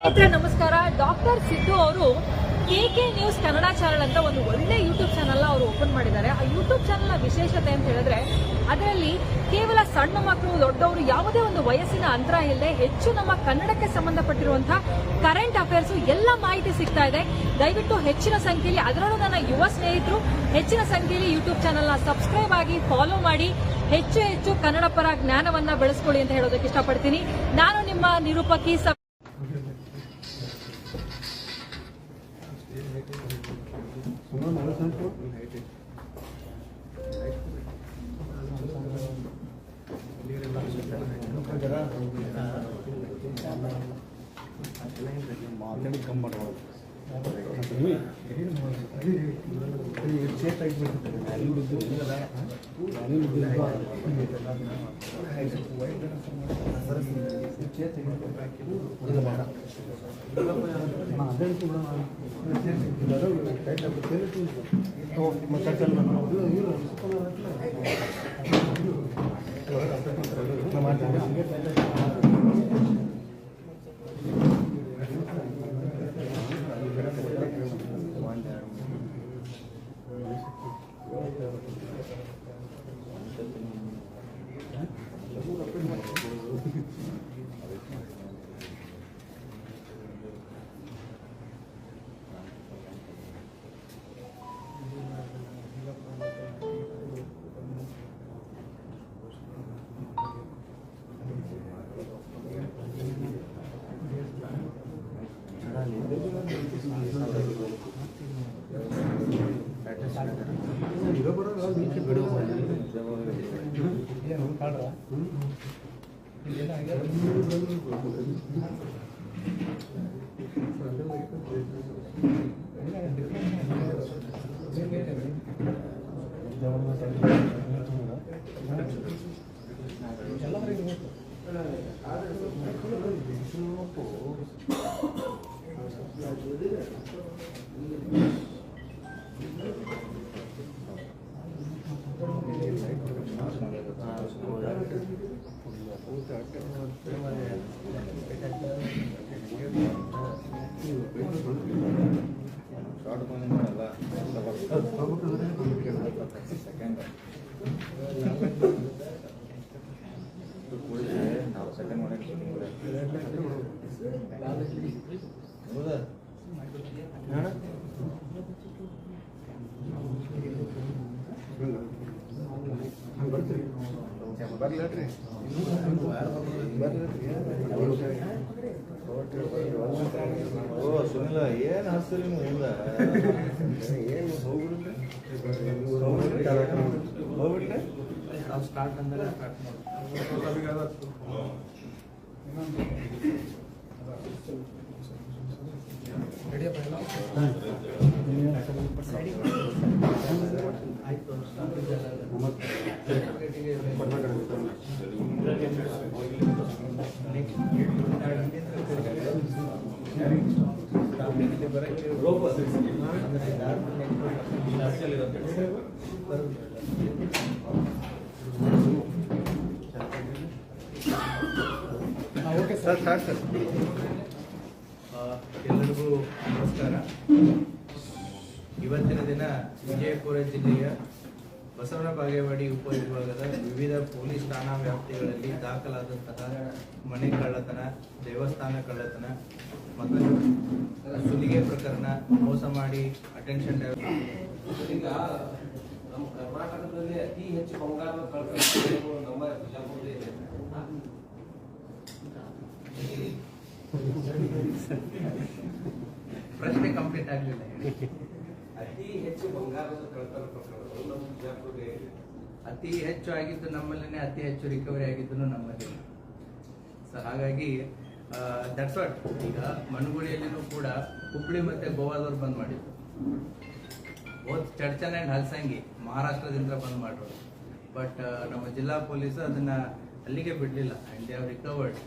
ನಮಸ್ಕಾರ. ಡಾಕ್ಟರ್ ಸಿದ್ದು ಅವರು KK news Kannada channel ಅಂತ ಒಂದು ಒಳ್ಳೆ ಯೂಟ್ಯೂಬ್ ಚಾನೆಲ್ ಅವರು ಓಪನ್ ಮಾಡಿದ್ದಾರೆ. ಆ ಯೂಟ್ಯೂಬ್ ಚಾನೆಲ್ ನ ವಿಶೇಷತೆ ಅಂತ ಹೇಳಿದ್ರೆ ಅದರಲ್ಲಿ ಕೇವಲ ಸಣ್ಣ ಮಕ್ಕಳು ದೊಡ್ಡವರು ಯಾವುದೇ ಒಂದು ವಯಸ್ಸಿನ ಅಂತರ ಇಲ್ಲದೆ ಹೆಚ್ಚು ನಮ್ಮ ಕನ್ನಡಕ್ಕೆ ಸಂಬಂಧಪಟ್ಟಿರುವಂತಹ ಕರೆಂಟ್ ಅಫೇರ್ಸ್ ಎಲ್ಲ ಮಾಹಿತಿ ಸಿಗ್ತಾ ಇದೆ. ದಯವಿಟ್ಟು ಹೆಚ್ಚಿನ ಸಂಖ್ಯೆಯಲ್ಲಿ, ಅದರಲ್ಲೂ ನನ್ನ ಯುವ ಸ್ನೇಹಿತರು ಹೆಚ್ಚಿನ ಸಂಖ್ಯೆಯಲ್ಲಿ ಯೂಟ್ಯೂಬ್ ಚಾನೆಲ್ ನ ಸಬ್ಸ್ಕ್ರೈಬ್ ಆಗಿ ಫಾಲೋ ಮಾಡಿ ಹೆಚ್ಚು ಕನ್ನಡ ಪರ ಜ್ಞಾನವನ್ನ ಬೆಳೆಸ್ಕೊಳ್ಳಿ ಅಂತ ಹೇಳೋದಕ್ಕೆ ಇಷ್ಟಪಡ್ತೀನಿ. ನಾನು ನಿಮ್ಮ ನಿರೂಪಕಿ ಸುನಿಲ ಏನ್ ಹಸ್ರಿ ಮುಂದ ಏನು ಹೋಗ್ಬಿಡ್ರೆ ನಾವು ಸ್ಟಾರ್ಟ್ ಅಂದ್ರೆ ಸ್ಟಾರ್ಟ್ ಎಲ್ಲರಿಗೂ ನಮಸ್ಕಾರ. ಇವತ್ತಿನ ದಿನ ವಿಜಯಪುರ ಜಿಲ್ಲೆಯ ಬಸವನ ಬಾಗೇವಾಡಿ ಉಪವಿಭಾಗದ ವಿವಿಧ ಪೊಲೀಸ್ ಠಾಣಾ ವ್ಯಾಪ್ತಿಗಳಲ್ಲಿ ದಾಖಲಾದಂತಹ ಮನೆ ಕಳ್ಳತನ, ದೇವಸ್ಥಾನ ಕಳ್ಳತನ ಮತ್ತು ಸುಲಿಗೆ ಪ್ರಕರಣ, ಮೋಸ ಮಾಡಿ ಅಟೆನ್ಷನ್ ಈಗ ನಮ್ಮ ಕರ್ನಾಟಕದಲ್ಲಿ ಅತಿ ಹೆಚ್ಚು ಬಂಗಾರದ ಕಳ್ಳತನ ನಮ್ಮ ಬಿಜಾಪುರದಲ್ಲಿ ಇದೆ. ಪ್ರಶ್ನೆ ಕಂಪ್ಲೀಟ್ ಆಗಲಿಲ್ಲ. ಅತಿ ಹೆಚ್ಚು ಬಂಗಾರದ ಕಳ್ಳತನ ಪ್ರಕರಣಗಳು ನಮ್ಮ ಬಿಜಾಪುರದಲ್ಲಿ ಇದೆ. ಅತಿ ಹೆಚ್ಚು ಆಗಿದ್ದು ನಮ್ಮಲ್ಲಿನೇ, ಅತಿ ಹೆಚ್ಚು ರಿಕವರಿ ಆಗಿದ್ದು ನಮ್ಮಲ್ಲಿ. ಸೊ ಹಾಗಾಗಿ ದಟ್ಸ್ ವಾಟ್. ಈಗ ಮನುಗುಳಿಯಲ್ಲಿನೂ ಕೂಡ ಹುಬ್ಳಿ ಮತ್ತೆ ಗೋವಾದವ್ರು ಬಂದ್ ಮಾಡಿದ್ರು. ಬೋತ್ ಚಡ್ಚನ್ ಅಂಡ್ ಹಲ್ಸಂಗಿ ಮಹಾರಾಷ್ಟ್ರದಿಂದ ಬಂದ್ ಮಾಡೋರು. ಬಟ್ ನಮ್ಮ ಜಿಲ್ಲಾ ಪೊಲೀಸ್ ಅದನ್ನ ಅಲ್ಲಿಗೆ ಬಿಡಲಿಲ್ಲ. And they have recovered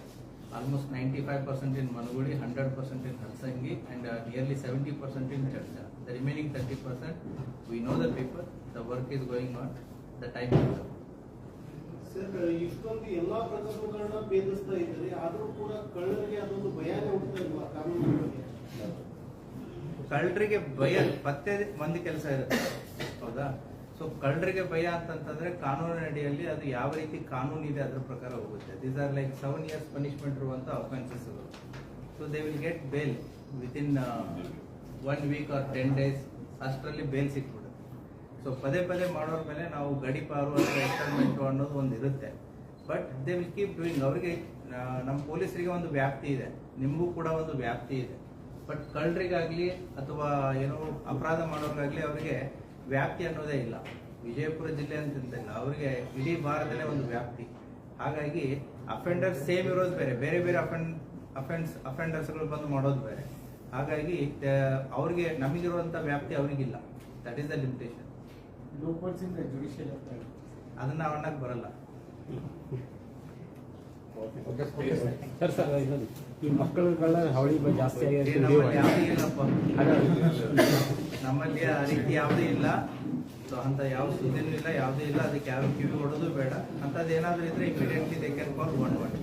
almost 95% in Manugudi, 100% in Halsangi, and nearly 70% in Chadcha. The remaining 30%, we know the people, the work is going on, the time is up. Sir, ಇಷ್ಟೊಂದು ಎಲ್ಲಾ ಪ್ರಕರಣಗಳನ್ನ ಭೇದಿಸ್ತಾ ಇದ್ದಾರೆ, ಆದ್ರೂ ಕೂಡ ಕಳ್ಳರಿಗೆ ಅದೊಂದು ಭಯನೇ ಹುಟ್ಟುತ್ತಾ ಇಲ್ವಾ? ಕಾನೂನು ಕಳ್ಳರಿಗೆ ಭಯ ಪತ್ತೆ ಒಂದು ಕೆಲಸ ಇರುತ್ತೆ, ಹೌದಾ? ಸೊ ಕಳ್ಳರಿಗೆ ಭಯ ಅಂತಂತಂದ್ರೆ ಕಾನೂನಿನ ಅಡಿಯಲ್ಲಿ ಅದು ಯಾವ ರೀತಿ ಕಾನೂನು ಇದೆ ಅದ್ರ ಪ್ರಕಾರ ಹೋಗುತ್ತೆ. These are like 7 years punishment ಇರುವಂತ offences. So they will get bail within 1 week or 10 days, ಅಷ್ಟರಲ್ಲಿ ಬೇಲ್ ಸಿಕ್ಬಿಡುತ್ತೆ. ಸೊ ಪದೇ ಪದೇ ಮಾಡೋರ ಮೇಲೆ ನಾವು ಗಡಿಪಾರು ಅಥವಾ ಎಕ್ಸ್ಪೆರಿಮೆಂಟು ಅನ್ನೋದು ಒಂದು ಇರುತ್ತೆ. But they will keep doing. ಅವರಿಗೆ ನಮ್ಮ ಪೊಲೀಸರಿಗೆ ಒಂದು ವ್ಯಾಪ್ತಿ ಇದೆ, ನಿಮಗೂ ಕೂಡ ಒಂದು ವ್ಯಾಪ್ತಿ ಇದೆ. ಬಟ್ ಕಳ್ಳರಿಗಾಗ್ಲಿ ಅಥವಾ ಏನೋ ಅಪರಾಧ ಮಾಡೋರಿಗಾಗ್ಲಿ ಅವರಿಗೆ ವ್ಯಾಪ್ತಿ ಅನ್ನೋದೇ ಇಲ್ಲ. ವಿಜಯಪುರ ಜಿಲ್ಲೆ ಅಂತಿಲ್ಲ, ಅವರಿಗೆ ಇಡೀ ಭಾರತದಲ್ಲೇ ಒಂದು ವ್ಯಾಪ್ತಿ. ಹಾಗಾಗಿ ಅಫೆಂಡರ್ಸ್ ಸೇಮ್ ಇರೋದು ಬೇರೆ, ಬೇರೆ ಬೇರೆ ಅಫೆಂಡರ್ಸ್ಗಳು ಬಂದು ಮಾಡೋದು ಬೇರೆ. ಹಾಗಾಗಿ ಅವ್ರಿಗೆ ನಮಗಿರುವಂತ ವ್ಯಾಪ್ತಿ ಅವ್ರಿಗಿಲ್ಲ. That is the limitation. ಅದನ್ನ ನಾವು ಅನ್ನಕ್ ಬರಲ್ಲ. ಸರ್ ಈ ಮಕ್ಕಳುಗಳ ಹಾವಳಿ ಜಾಸ್ತಿ ನಮ್ಮಲ್ಲಿ ಯಾವುದೂ ಇಲ್ಲಪ್ಪ, ನಮ್ಮಲ್ಲಿ ಆ ರೀತಿ ಯಾವುದೂ ಇಲ್ಲ. ಸೊ ಅಂತ ಯಾವ ಸುದ್ದಿನೂ ಇಲ್ಲ, ಯಾವುದೂ ಇಲ್ಲ. ಅದಕ್ಕೆ ಯಾರು ಕಿವಿ ಹೊಡೋದು ಬೇಡ. ಅಂತದ್ದು ಏನಾದರೂ ಇದ್ರೆ immediately they can call 111.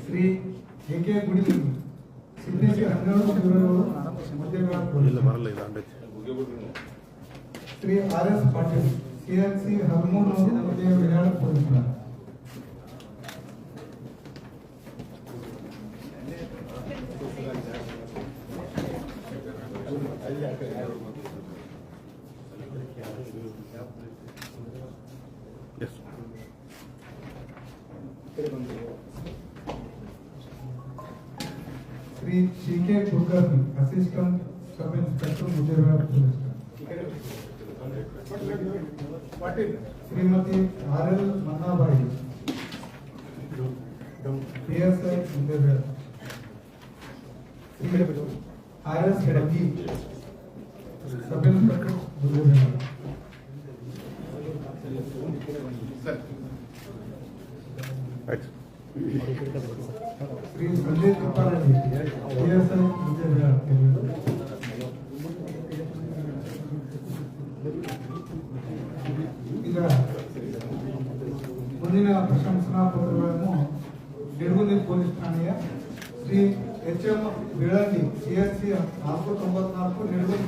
Shri AK Gudilinga ಸಿದ್ದೇಶಿ 12 ಶ್ರೀ ಆರ್.ಎಸ್. ಪಾಟೀಲ್ ಸಿಎಲ್ಸಿ 13 ವಿರಾಳ police. Shri CK. Kulkarni assistant sub inspector Muddebihal police. Shrimati RL. Mannabai PSI Muddebihal. RS. Baggi sub inspector Muddebihal. Shri Sanjay Tippareddy PSI Muddebihal. ಈಗ ಮುಂದಿನ ಪ್ರಶಂಸನಾ ಪತ್ರಗಳನ್ನು ನಿಡಗುಂದಿ ಪೊಲೀಸ್ ಠಾಣೆಯ ಶ್ರೀ HM ಬೀಳಂಗಿ CSC 494 ನಿರ್ವಹಣೆ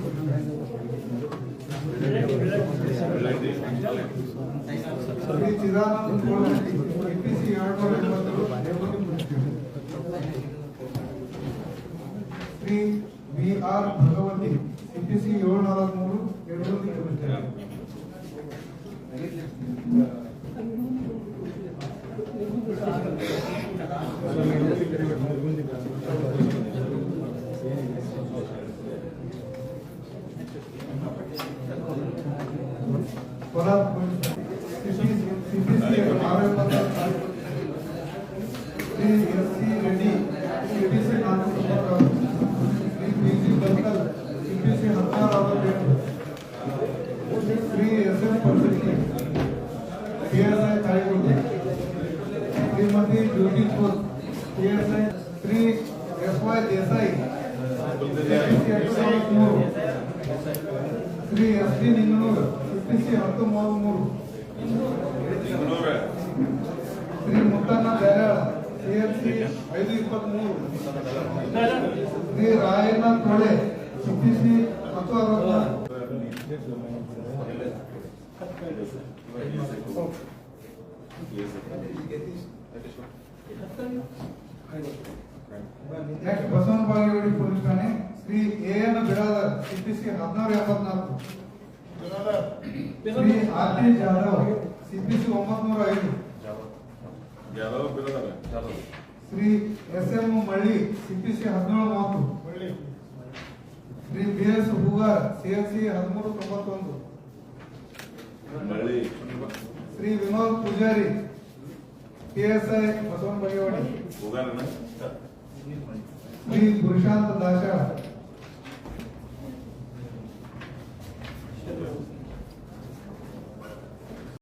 Shri Chidananda ಗೋಳಗಟ್ಟಿ EPC 287 Shri VR Bhagavati EPC 743 ನಿರ್ವಹಣೆ Reddy EPC 496 Shri PG Balkal EPC 16 Shri SM Parsaki PSI Tayigundi Shrimati Jyoti Khos PSI Shri SY Desai EPC 803 Shri SD Ninganur EPC 1033 Shri Muttanna Berala CFC 523 Shri Rayanna Tole EPC 1064 next Basavana Bagewadi police ಠಾಣೆ Shri AN Biradar EPC 1674 Shri RT Jadhav EPC 905 Shri SM ಮಳ್ಳಿ EPC 1730 Shri BS Hoogar CFC 1391 Shri Vinod Poojary PSI Basavana Bagewadi Shri ಗುರುಶಾಂತ ದಾಸ